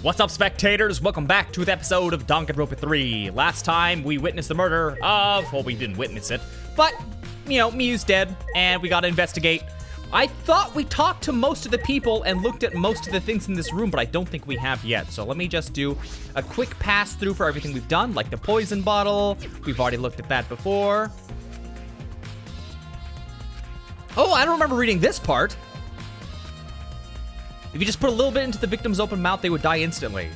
What's up, spectators? Welcome back to the episode of Danganronpa 3. Last time, we witnessed the murder of... well, we didn't witness it, but, you know, Miyu's dead, and we gotta investigate. I thought we talked to most of the people and looked at most of the things in this room, but I don't think we have yet. So let me just do a quick pass through for everything we've done, like the poison bottle. We've already looked at that before. Oh, I don't remember reading this part. If you just put a little bit into the victim's open mouth, they would die instantly.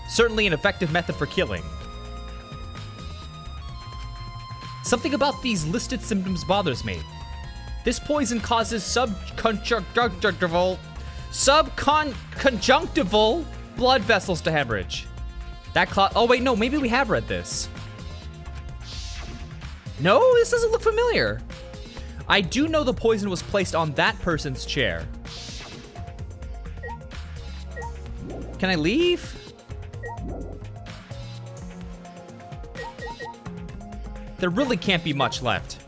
Certainly an effective method for killing. Something about these listed symptoms bothers me. This poison causes subconjunctival blood vessels to hemorrhage. Oh wait, no, maybe we have read this. No, this doesn't look familiar. I do know the poison was placed on that person's chair. Can I leave? There really can't be much left.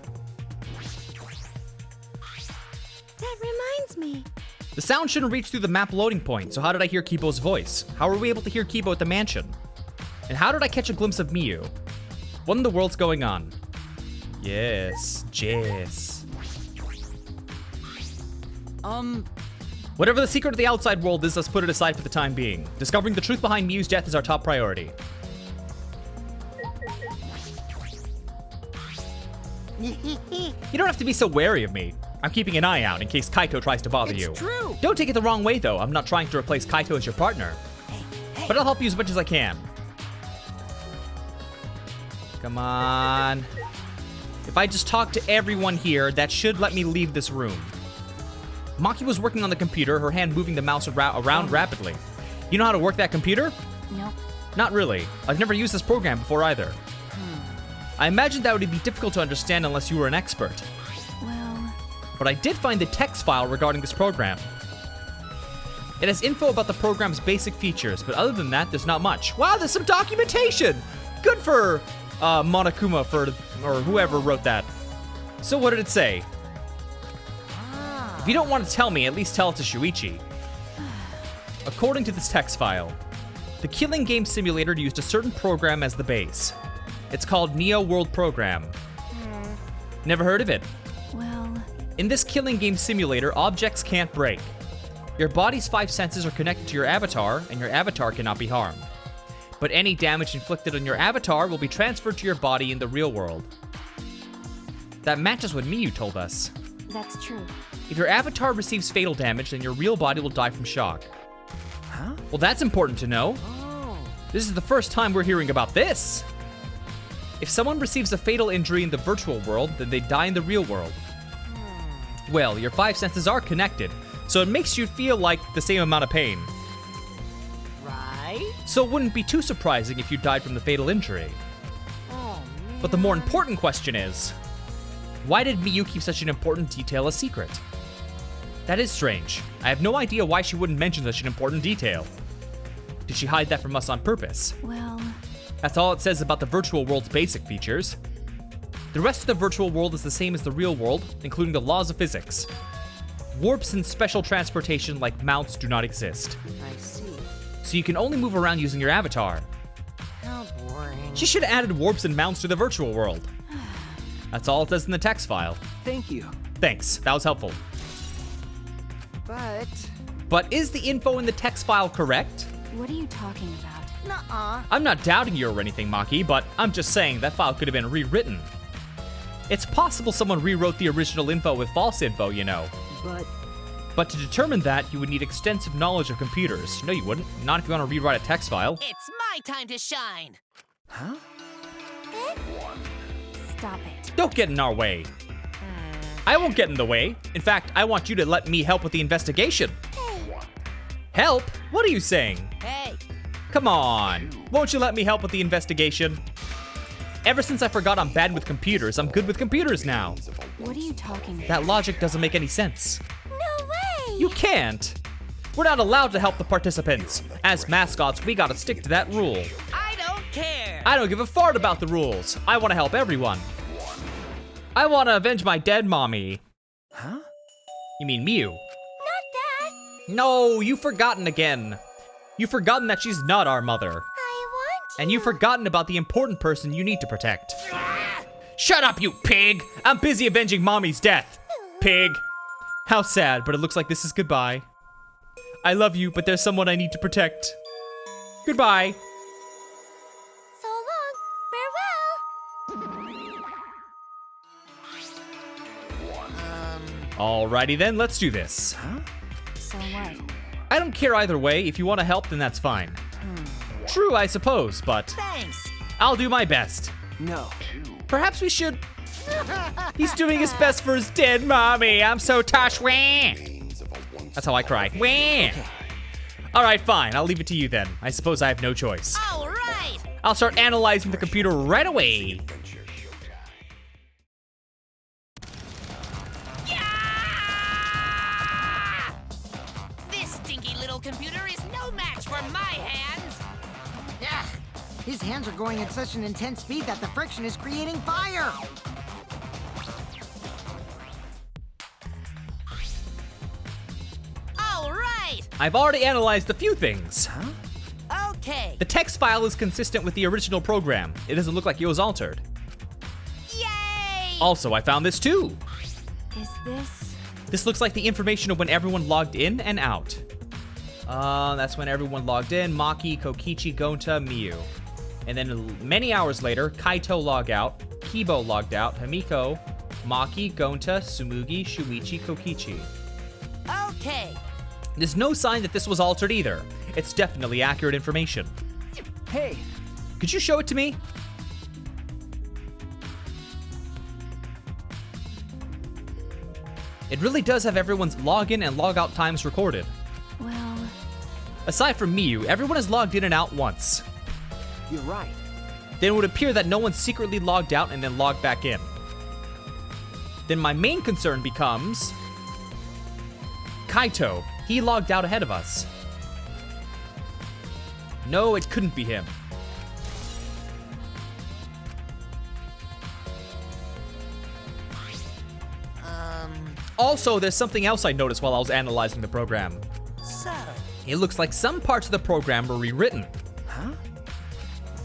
That reminds me. The sound shouldn't reach through the map loading point, so how did I hear Kibo's voice? How were we able to hear Kibo at the mansion? And how did I catch a glimpse of Miyu? What in the world's going on? Yes, Jess. Whatever the secret of the outside world is, let's put it aside for the time being. Discovering the truth behind Miyu's death is our top priority. You don't have to be so wary of me. I'm keeping an eye out in case Kaito tries to bother you. It's true. Don't take it the wrong way, though. I'm not trying to replace Kaito as your partner. But I'll help you as much as I can. Come on. If I just talk to everyone here, that should let me leave this room. Maki was working on the computer, her hand moving the mouse around rapidly. You know how to work that computer? Nope. Not really. I've never used this program before either. I imagine that would be difficult to understand unless you were an expert. Well... But I did find the text file regarding this program. It has info about the program's basic features, but other than that, there's not much. Wow, there's some documentation! Good for Monokuma or whoever wrote that. So what did it say? If you don't want to tell me, at least tell it to Shuichi. According to this text file, the killing game simulator used a certain program as the base. It's called Neo World Program. Never heard of it? Well... In this killing game simulator, objects can't break. Your body's 5 senses are connected to your avatar, and your avatar cannot be harmed. But any damage inflicted on your avatar will be transferred to your body in the real world. That matches what Miyu told us. That's true. If your avatar receives fatal damage, then your real body will die from shock. Huh? Well, that's important to know. Oh. This is the first time we're hearing about this. If someone receives a fatal injury in the virtual world, then they die in the real world. Well, your 5 senses are connected, so it makes you feel like the same amount of pain. Right? So it wouldn't be too surprising if you died from the fatal injury. Oh, man. But the more important question is, why did Miyu keep such an important detail a secret? That is strange. I have no idea why she wouldn't mention such an important detail. Did she hide that from us on purpose? Well... That's all it says about the virtual world's basic features. The rest of the virtual world is the same as the real world, including the laws of physics. Warps and special transportation like mounts do not exist. I see. So you can only move around using your avatar. How boring. She should have added warps and mounts to the virtual world. That's all it says in the text file. Thank you. Thanks, that was helpful. But is the info in the text file correct? What are you talking about? Nuh-uh. I'm not doubting you or anything, Maki, but I'm just saying that file could have been rewritten. It's possible someone rewrote the original info with false info, you know. But to determine that, you would need extensive knowledge of computers. No, you wouldn't. Not if you want to rewrite a text file. It's my time to shine. Huh? Stop it. Don't get in our way. I won't get in the way. In fact, I want you to let me help with the investigation. Help? What are you saying? Hey. Come on. Won't you let me help with the investigation? Ever since I forgot I'm bad with computers, I'm good with computers now. What are you talking about? That logic doesn't make any sense. No way! You can't. We're not allowed to help the participants. As mascots, we gotta stick to that rule. I don't care. I don't give a fart about the rules. I want to help everyone. I want to avenge my dead mommy. Huh? You mean Miyu? Not that. No, you've forgotten again. You've forgotten that she's not our mother. I want to. And you've forgotten about the important person you need to protect. Shut up, you pig! I'm busy avenging Mommy's death. Pig. How sad, but it looks like this is goodbye. I love you, but there's someone I need to protect. Goodbye. So long. Farewell. Alrighty then, let's do this. So what? I don't care either way. If you want to help, then that's fine. True, I suppose, but Thanks. I'll do my best. No. Perhaps we should... He's doing his best for his dead mommy. I'm so touched. Wah. That's how I cry. Wah. Alright, fine. I'll leave it to you then. I suppose I have no choice. All right. I'll start analyzing the computer right away. Yeah! This stinky little computer is no match for my hands. Yeah, his hands are going at such an intense speed that the friction is creating fire. All right. I've already analyzed a few things. Okay. The text file is consistent with the original program. It doesn't look like it was altered. Yay! Also, I found this too. Is this? This looks like the information of when everyone logged in and out. That's when everyone logged in. Maki, Kokichi, Gonta, Miyu. And then many hours later, Kaito logged out, Kibo logged out, Hamiko, Maki, Gonta, Sumugi, Shuichi, Kokichi. Okay. There's no sign that this was altered either. It's definitely accurate information. Hey, Could you show it to me? It really does have everyone's login and logout times recorded. Well, Aside from Miyu, everyone has logged in and out once. you're right. Then it would appear that no one secretly logged out and then logged back in. Then my main concern becomes... Kaito. He logged out ahead of us. No, it couldn't be him. Also, there's something else I noticed while I was analyzing the program. So, It looks like some parts of the program were rewritten. Huh?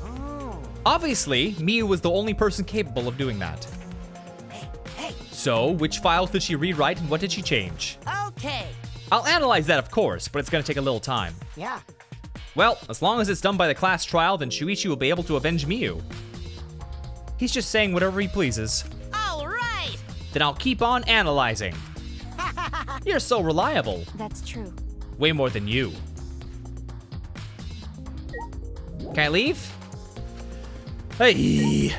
Oh. Obviously, Miyu was the only person capable of doing that. hey, So, which files did she rewrite and what did she change? okay. I'll analyze that, of course, but it's gonna take a little time. Yeah. Well, as long as it's done by the class trial, then Shuichi will be able to avenge Miyu. He's just saying whatever he pleases. All right. Then I'll keep on analyzing. You're so reliable. that's true. Way more than you. Can I leave? Hey.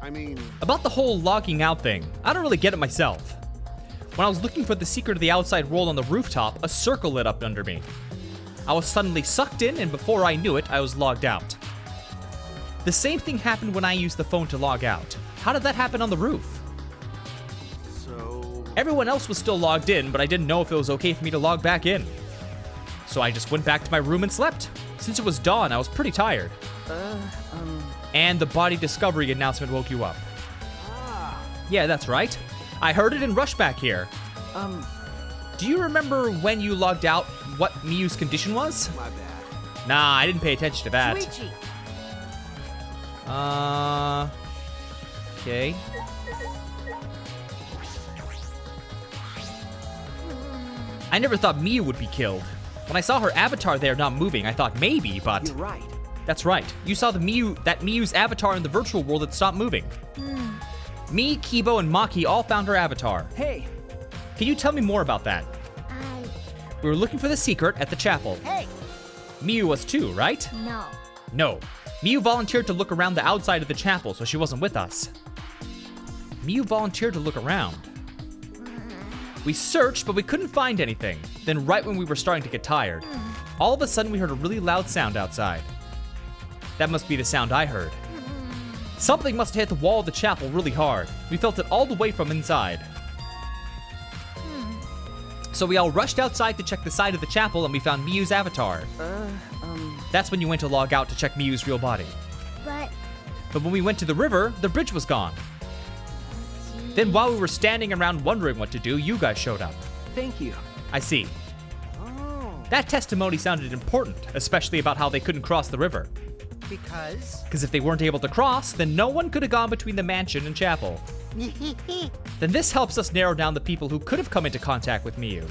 I mean, About the whole logging out thing, I don't really get it myself. When I was looking for the secret of the outside world on the rooftop, a circle lit up under me. I was suddenly sucked in, and before I knew it, I was logged out. The same thing happened when I used the phone to log out. How did that happen on the roof? so Everyone else was still logged in, but I didn't know if it was okay for me to log back in. So I just went back to my room and slept. Since it was dawn, I was pretty tired. And the body discovery announcement woke you up. Yeah, that's right. I heard it and rushed back here. Do you remember when you logged out what Miyu's condition was? my bad. Nah, I didn't pay attention to that. Luigi. Okay. I never thought Miyu would be killed. When I saw her avatar there not moving, I thought maybe, but... You're right. That's right. You saw Miyu's avatar in the virtual world that stopped moving. Me, Kibo, and Maki all found her avatar. Hey, Can you tell me more about that? We were looking for the secret at the chapel. Hey. Miyu was too, right? No. No. Miyu volunteered to look around the outside of the chapel, so she wasn't with us. Miyu volunteered to look around. We searched, but we couldn't find anything. Then right when we were starting to get tired, all of a sudden we heard a really loud sound outside. That must be the sound I heard. Something must have hit the wall of the chapel really hard. We felt it all the way from inside. So we all rushed outside to check the side of the chapel and we found Miyu's avatar. That's when you went to log out to check Miyu's real body. But But when we went to the river, the bridge was gone. Then while we were standing around wondering what to do, you guys showed up. thank you. I see. Oh. That testimony sounded important, especially about how they couldn't cross the river. Because? Because if they weren't able to cross, then no one could have gone between the mansion and chapel. Then this helps us narrow down the people who could have come into contact with Miyu.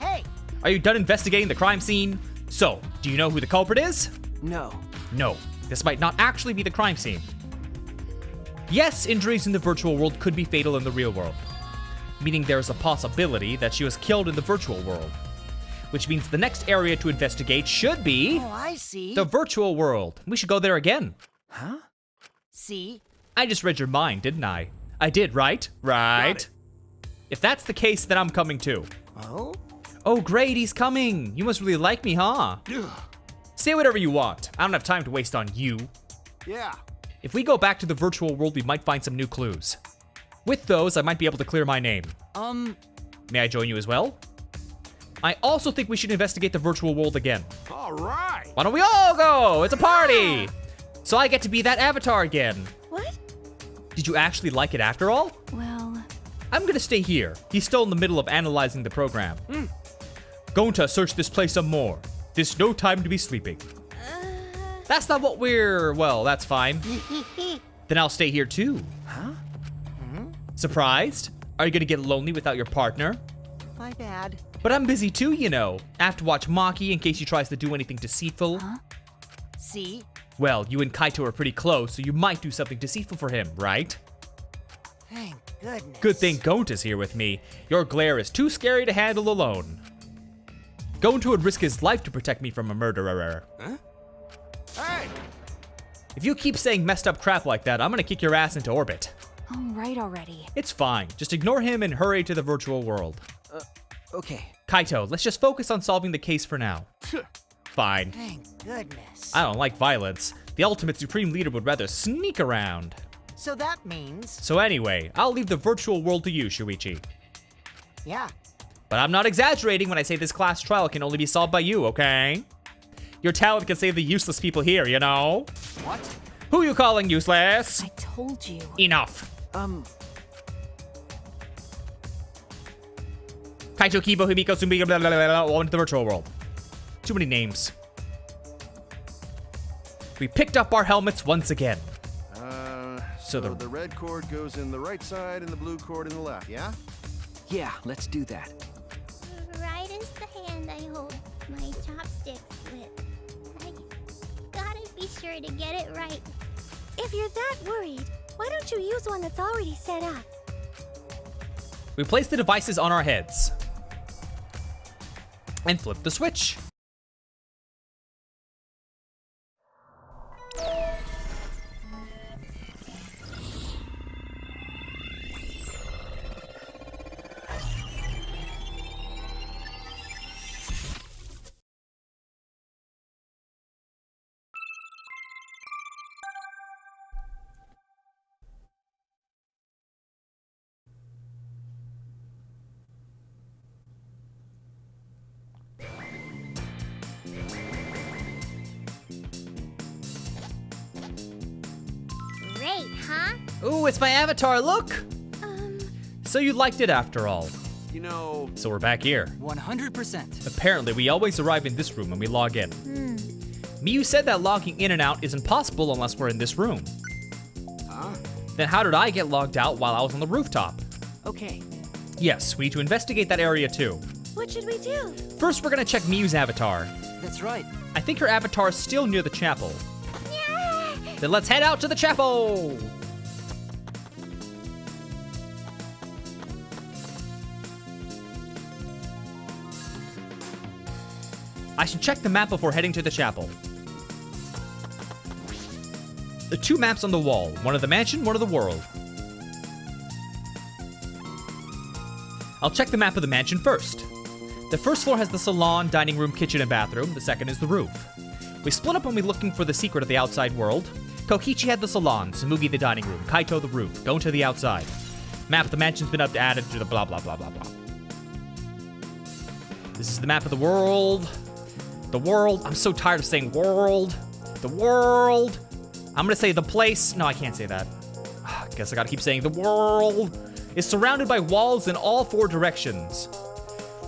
Hey! Are you done investigating the crime scene? So, do you know who the culprit is? No. No, this might not actually be the crime scene. Yes, injuries in the virtual world could be fatal in the real world, meaning there's a possibility that she was killed in the virtual world, which means the next area to investigate should be Oh, I see. the virtual world. We should go there again. Huh? See? I just read your mind, didn't I? I did, right? Right. If that's the case, then I'm coming too. Oh? Oh, great, he's coming. You must really like me, huh? Say whatever you want. I don't have time to waste on you. Yeah. If we go back to the virtual world, we might find some new clues. With those, I might be able to clear my name. May I join you as well? I also think we should investigate the virtual world again. All right. Why don't we all go? It's a party! So I get to be that avatar again. What? Did you actually like it after all? Well, I'm gonna stay here. He's still in the middle of analyzing the program. Going to search this place some more. There's no time to be sleeping. That's not what well, that's fine. Then I'll stay here too. Huh? Surprised? Are you gonna get lonely without your partner? My bad. But I'm busy too, you know. I have to watch Maki in case he tries to do anything deceitful. See? Well, you and Kaito are pretty close, so you might do something deceitful for him, right? Thank goodness. Good thing Gonta's here with me. Your glare is too scary to handle alone. Gonta would risk his life to protect me from a murderer. Hey. If you keep saying messed up crap like that, I'm gonna kick your ass into orbit. all right already. It's fine. Just ignore him and hurry to the virtual world. Okay. Kaito, let's just focus on solving the case for now. Fine. Thank goodness. I don't like violence. The ultimate supreme leader would rather sneak around. So that means... So anyway, I'll leave the virtual world to you, Shuichi. Yeah. But I'm not exaggerating when I say this class trial can only be solved by you, okay? Your talent can save the useless people here, you know? What? Who you calling useless? I told you. Enough. Kaito, Kibo, Himiko, Sumika, blah, blah, blah, blah, all into the virtual world. Too many names. We picked up our helmets once again. So the- the red cord goes in the right side and the blue cord in the left, yeah? Yeah, let's do that. Right is the hand I hold my chopsticks with. I gotta be sure to get it right. If you're that worried, why don't you use one that's already set up? We place the devices on our heads. And flip the switch. Great, huh? Ooh, it's my avatar, look! Um, So you liked it after all. You know, So we're back here. 100%. Apparently, we always arrive in this room when we log in. Miyu said that logging in and out is impossible unless we're in this room. Then how did I get logged out while I was on the rooftop? Okay. Yes, we need to investigate that area too. what should we do? First, we're gonna check Miyu's avatar. That's right. I think her avatar is still near the chapel. Then let's head out to the chapel! I should check the map before heading to the chapel. The two maps on the wall, one of the mansion, one of the world. I'll check the map of the mansion first. The first floor has the salon, dining room, kitchen, and bathroom. The second is the roof. We split up when we're looking for the secret of the outside world. Kokichi had the salon, Tsumugi the dining room, Kaito the roof, going to the outside. Map of the mansion's been added to the blah blah blah blah blah. This is the map of the world. The world. I'm so tired of saying world. The world. I'm gonna say the place. No, I can't say that. Guess I gotta keep saying the world is surrounded by walls in all 4 directions.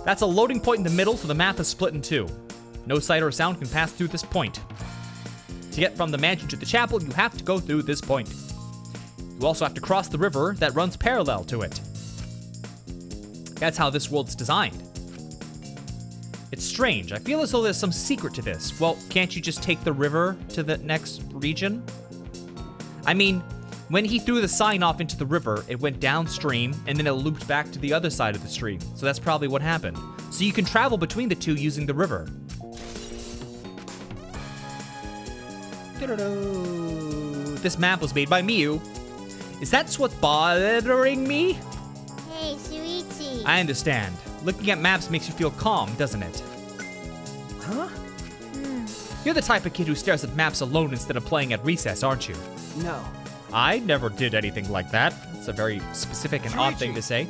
That's a loading point in the middle, so the map is split in 2. No sight or sound can pass through this point. To get from the mansion to the chapel, you have to go through this point. You also have to cross the river that runs parallel to it. That's how this world's designed. It's strange. I feel as though there's some secret to this. Well, can't you just take the river to the next region? I mean, when he threw the sign off into the river, it went downstream, and then it looped back to the other side of the stream. So that's probably what happened. So you can travel between the 2 using the river. This map was made by Miyu. Is that what's bothering me? Hey, Shuichi. I understand. Looking at maps makes you feel calm, doesn't it? Huh? You're the type of kid who stares at maps alone instead of playing at recess, aren't you? No. I never did anything like that. It's a very specific and odd Shuichi. thing to say.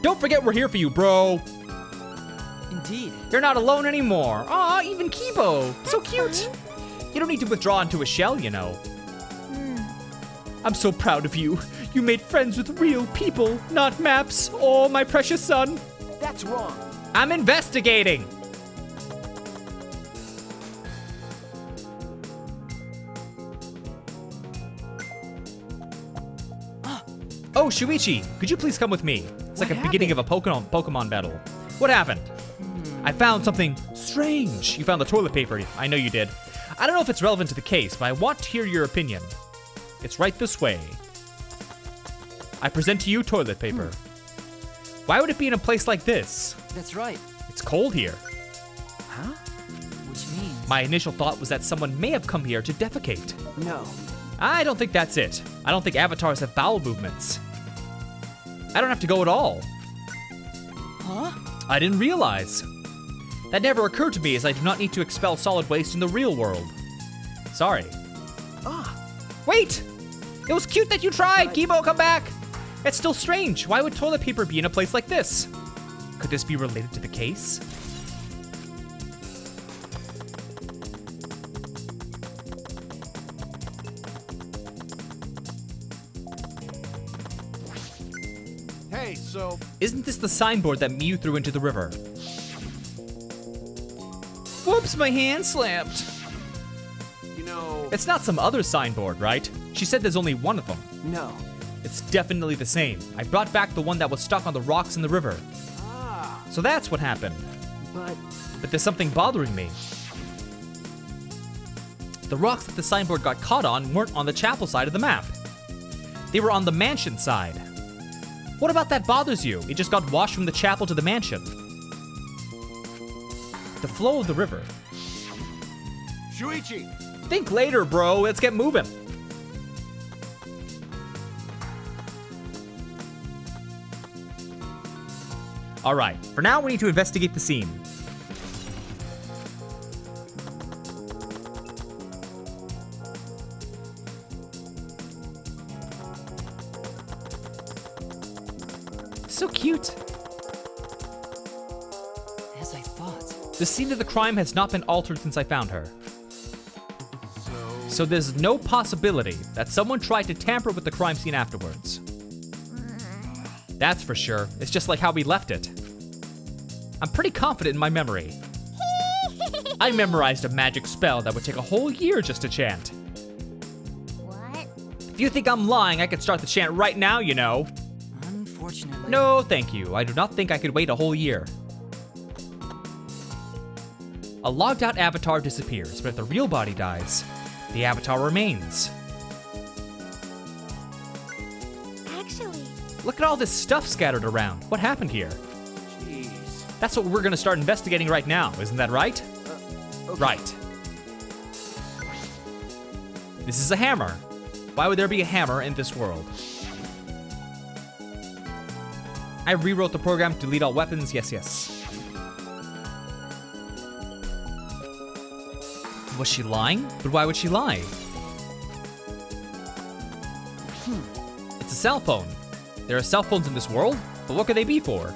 Don't forget we're here for you, bro. Indeed. You're not alone anymore. Aw, even Kibo. So cute. You don't need to withdraw into a shell, you know. I'm so proud of you. You made friends with real people, not maps. Oh, my precious son. That's wrong. I'm investigating. Oh, Shuichi, could you please come with me? It's like What a beginning of a Pokemon battle. What happened? I found something strange. You found the toilet paper. I know you did. I don't know if it's relevant to the case, but I want to hear your opinion. It's right this way. I present to you toilet paper. Why would it be in a place like this? That's right. It's cold here. Huh? Which means... My initial thought was that someone may have come here to defecate. No. I don't think that's it. I don't think avatars have bowel movements. I don't have to go at all. Huh? I didn't realize. That never occurred to me, as I do not need to expel solid waste in the real world. Sorry. Ah. Wait! It was cute that you tried, Kibo, come back! It's still strange. Why would toilet paper be in a place like this? Could this be related to the case? Hey, so Isn't this the signboard that Miyu threw into the river? Whoops, my hand slammed. you know, It's not some other signboard, right? She said there's only one of them. No. It's definitely the same. I brought back the one that was stuck on the rocks in the river. Ah. So that's what happened. But... There's something bothering me. The rocks that the signboard got caught on weren't on the chapel side of the map. They were on the mansion side. What about that bothers you? It just got washed from the chapel to the mansion. The flow of the river. Shuichi, Think later, bro. Let's get moving. Alright, for now we need to investigate the scene. So cute. As I thought. The scene of the crime has not been altered since I found her. so So there's no possibility that someone tried to tamper with the crime scene afterwards. That's for sure. It's just like how we left it. I'm pretty confident in my memory. I memorized a magic spell that would take a whole year just to chant. What? If you think I'm lying, I could start the chant right now, you know. Unfortunately... No, thank you. I do not think I could wait a whole year. A logged out avatar disappears, but if the real body dies, the avatar remains. Actually, Look at all this stuff scattered around. What happened here? jeez. That's what we're gonna start investigating right now, isn't that right? Okay. Right. This is a hammer. Why would there be a hammer in this world? I rewrote the program to delete all weapons, yes. Was she lying? But why would she lie? It's a cell phone. There are cell phones in this world, but what could they be for?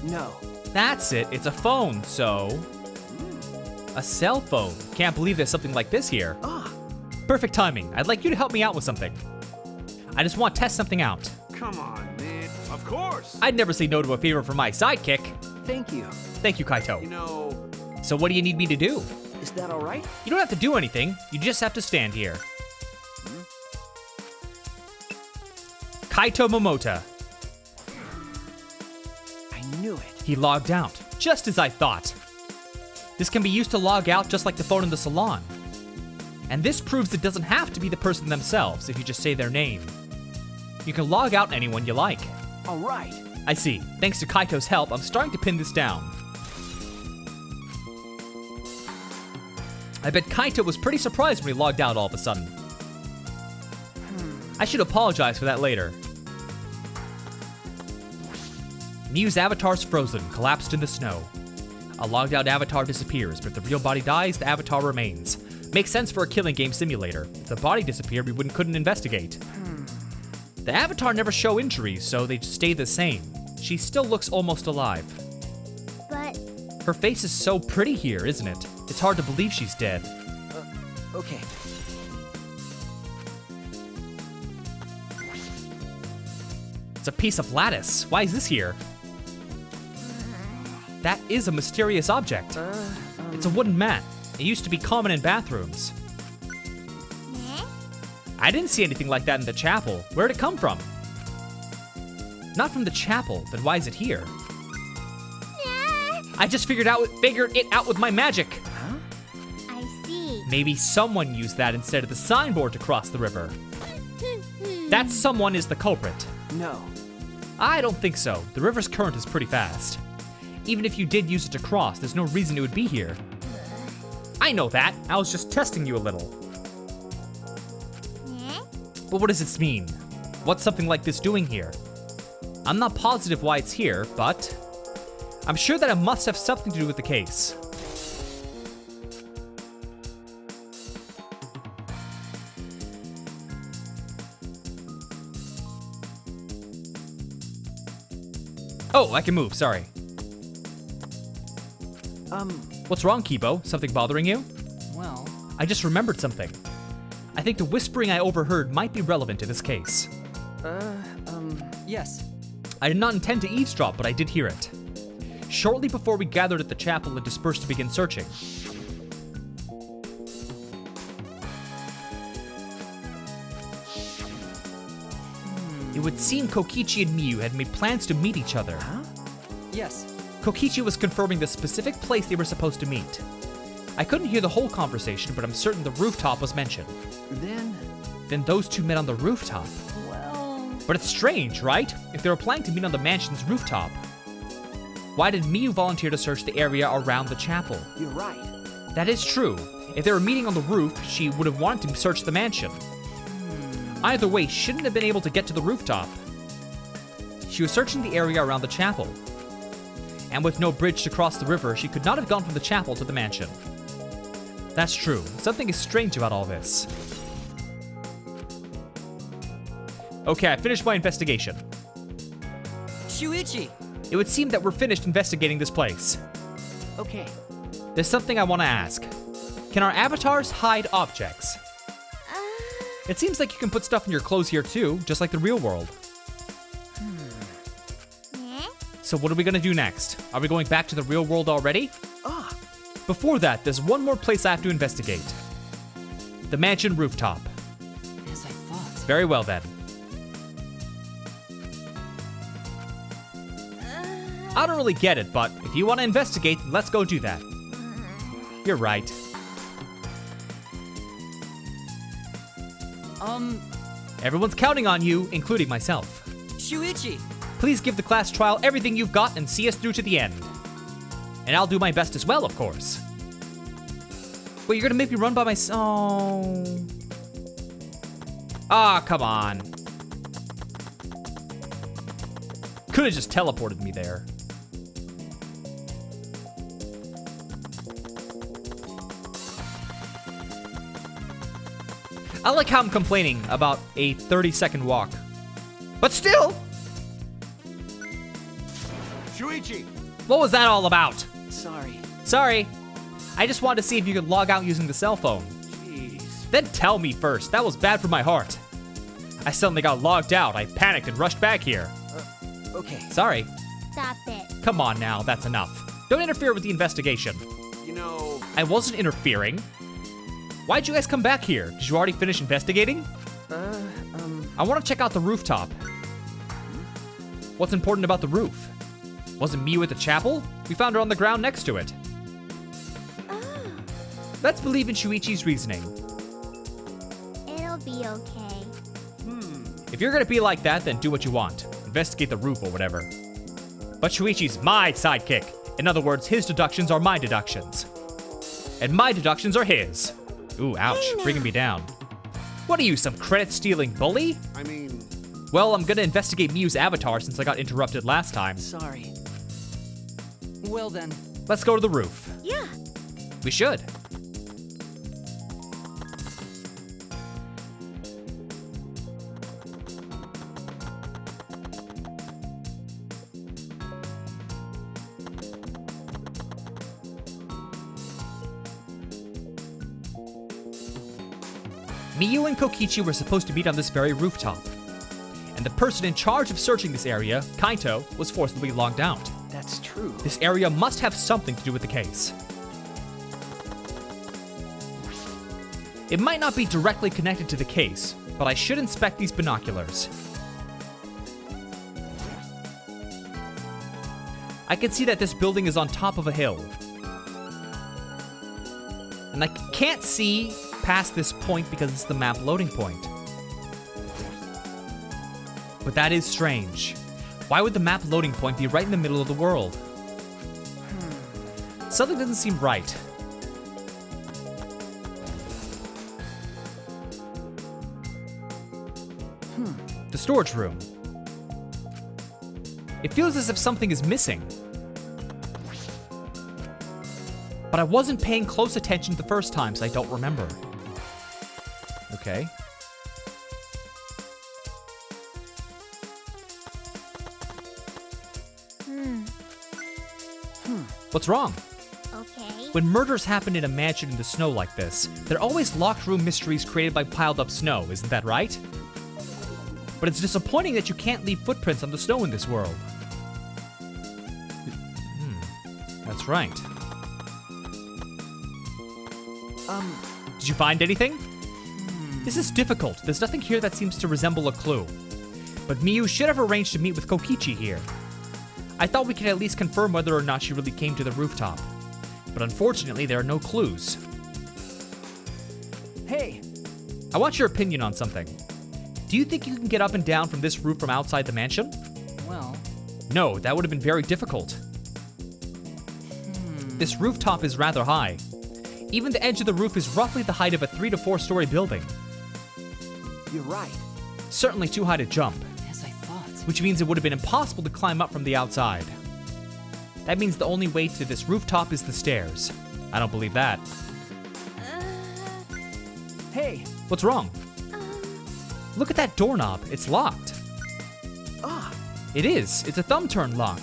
No. That's it, it's a phone, so... A cell phone. Can't believe there's something like this here. Ah. Perfect timing. I'd like you to help me out with something. I just want to test something out. Come on, man. Of course. I'd never say no to a favor from my sidekick. Thank you. Thank you, Kaito. You know, So what do you need me to do? Is that all right? You don't have to do anything. You just have to stand here. Kaito Momota. I knew it. He logged out, just as I thought. This can be used to log out just like the phone in the salon. And this proves it doesn't have to be the person themselves if you just say their name. You can log out anyone you like. All right. I see. Thanks to Kaito's help, I'm starting to pin this down. I bet Kaito was pretty surprised when he logged out all of a sudden. I should apologize for that later. Miu's avatar's frozen, collapsed in the snow. A logged out avatar disappears, but if the real body dies, the avatar remains. Makes sense for a killing game simulator. If the body disappeared, we couldn't investigate. The avatar never show injuries, so they stay the same. She still looks almost alive. But Her face is so pretty here, isn't it? It's hard to believe she's dead. Okay. It's a piece of lattice. Why is this here? That is a mysterious object. It's a wooden mat. It used to be common in bathrooms. eh? I didn't see anything like that in the chapel. Where'd it come from? Not from the chapel, then why is it here? I just figured it out with my magic. I see. Maybe someone used that instead of the signboard to cross the river. That someone is the culprit. No. I don't think so. The river's current is pretty fast. Even if you did use it to cross, there's no reason it would be here. I know that. I was just testing you a little. Eh? But what does this mean? What's something like this doing here? I'm not positive why it's here, but I'm sure that it must have something to do with the case. Oh, I can move, sorry. What's wrong, Kibo? Something bothering you? Well, I just remembered something. I think the whispering I overheard might be relevant to this case. yes. I did not intend to eavesdrop, but I did hear it. Shortly before we gathered at the chapel and dispersed to begin searching. It would seem Kokichi and Miu had made plans to meet each other. Yes. Kokichi was confirming the specific place they were supposed to meet. I couldn't hear the whole conversation, but I'm certain the rooftop was mentioned. Then those two met on the rooftop. Well, But it's strange, right? If they were planning to meet on the mansion's rooftop, why did Miu volunteer to search the area around the chapel? you're right. That is true. If they were meeting on the roof, she would have wanted to search the mansion. Either way, she shouldn't have been able to get to the rooftop. She was searching the area around the chapel. And with no bridge to cross the river, she could not have gone from the chapel to the mansion. That's true. Something is strange about all this. Okay, I finished my investigation. Shuichi! It would seem that we're finished investigating this place. Okay. There's something I want to ask. Can our avatars hide objects? It seems like you can put stuff in your clothes here too, just like the real world. Eh? So what are we gonna do next? Are we going back to the real world already? Ah, Before that, there's one more place I have to investigate. The mansion rooftop. as I thought. Very well then. I don't really get it, but if you want to investigate, let's go do that. You're right. Everyone's counting on you, including myself. Shuichi! Please give the class trial everything you've got and see us through to the end. And I'll do my best as well, of course. Wait, you're gonna make me run by myself? Oh. Ah, come on. Could have just teleported me there. I like how I'm complaining about a 30-second walk. But still! Shuichi! What was that all about? Sorry. Sorry. I just wanted to see if you could log out using the cell phone. Jeez. Then tell me first. That was bad for my heart. I suddenly got logged out. I panicked and rushed back here. Okay. Sorry. Stop it. Come on now, that's enough. Don't interfere with the investigation. You know, I wasn't interfering. Why'd you guys come back here? Did you already finish investigating? I want to check out the rooftop. What's important about the roof? Wasn't Miu at the chapel? We found her on the ground next to it. Let's believe in Shuichi's reasoning. It'll be okay. If you're gonna be like that, then do what you want. Investigate the roof or whatever. But Shuichi's my sidekick. In other words, his deductions are my deductions. And my deductions are his. Ooh, ouch, bringing me down. What are you, some credit-stealing bully? I mean, Well, I'm gonna investigate Miu's avatar since I got interrupted last time. Sorry. Well then. Let's go to the roof. Yeah. We should. Miu and Kokichi were supposed to meet on this very rooftop. And the person in charge of searching this area, Kaito, was forcibly logged out. That's true. This area must have something to do with the case. It might not be directly connected to the case, but I should inspect these binoculars. I can see that this building is on top of a hill. And I can't see past this point because it's the map loading point. But that is strange. Why would the map loading point be right in the middle of the world? Something doesn't seem right. The storage room. It feels as if something is missing. But I wasn't paying close attention the first time, so I don't remember. Okay. What's wrong? Okay. When murders happen in a mansion in the snow like this, they're always locked room mysteries created by piled up snow, isn't that right? But it's disappointing that you can't leave footprints on the snow in this world. That's right. Did you find anything? This is difficult. There's nothing here that seems to resemble a clue. But Miu should have arranged to meet with Kokichi here. I thought we could at least confirm whether or not she really came to the rooftop. But unfortunately, there are no clues. Hey, I want your opinion on something. Do you think you can get up and down from this roof from outside the mansion? well, No, that would have been very difficult. This rooftop is rather high. Even the edge of the roof is roughly the height of a 3 to 4 story building. you're right. Certainly too high to jump, As I thought. which means it would have been impossible to climb up from the outside. That means the only way to this rooftop is the stairs. I don't believe that. Hey, What's wrong? Look at that doorknob. It's locked. It is. It's a thumb turn lock.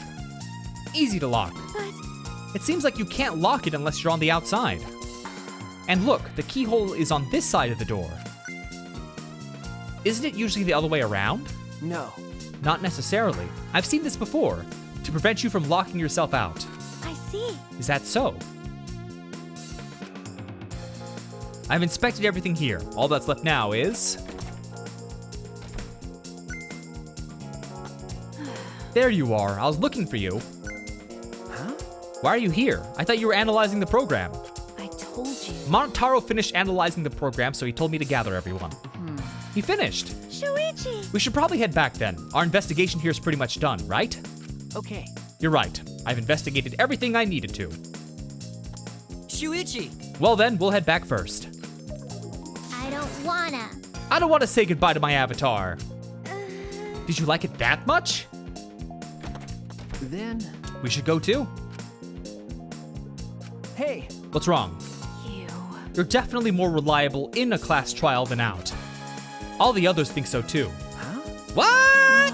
Easy to lock. But It seems like you can't lock it unless you're on the outside. And look, the keyhole is on this side of the door. Isn't it usually the other way around? no. Not necessarily. I've seen this before, to prevent you from locking yourself out. I see. Is that so? I've inspected everything here. All that's left now is... There you are. I was looking for you. Huh? Why are you here? I thought you were analyzing the program. I told you. Monotaro finished analyzing the program, so he told me to gather everyone. He finished. Shuichi! We should probably head back then. Our investigation here is pretty much done, right? Okay. You're right. I've investigated everything I needed to. Shuichi! Well then, we'll head back first. I don't wanna. I don't want to say goodbye to my avatar. Did you like it that much? Then. We should go too. Hey, What's wrong? You. You're definitely more reliable in a class trial than out. All the others think so too. huh? What?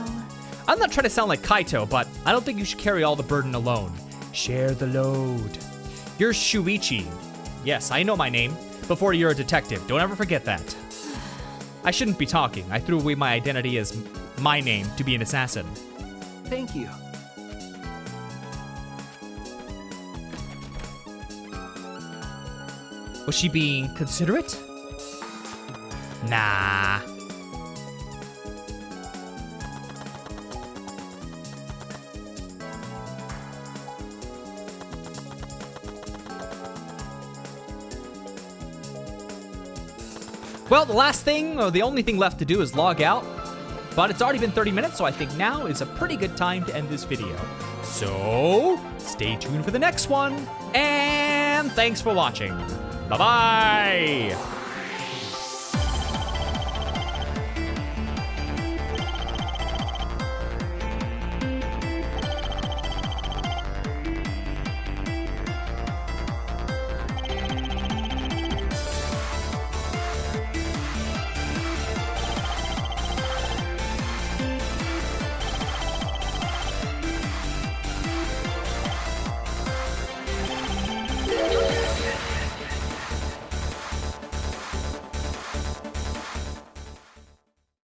I'm not trying to sound like Kaito, but I don't think you should carry all the burden alone. Share the load. You're Shuichi. Yes, I know my name, before you're a detective. Don't ever forget that. I shouldn't be talking. I threw away my identity as my name to be an assassin. Thank you. Was she being considerate? Nah. Well, the last thing, or the only thing left to do is log out. But it's already been 30 minutes, so I think now is a pretty good time to end this video. So, stay tuned for the next one. And thanks for watching. Bye-bye!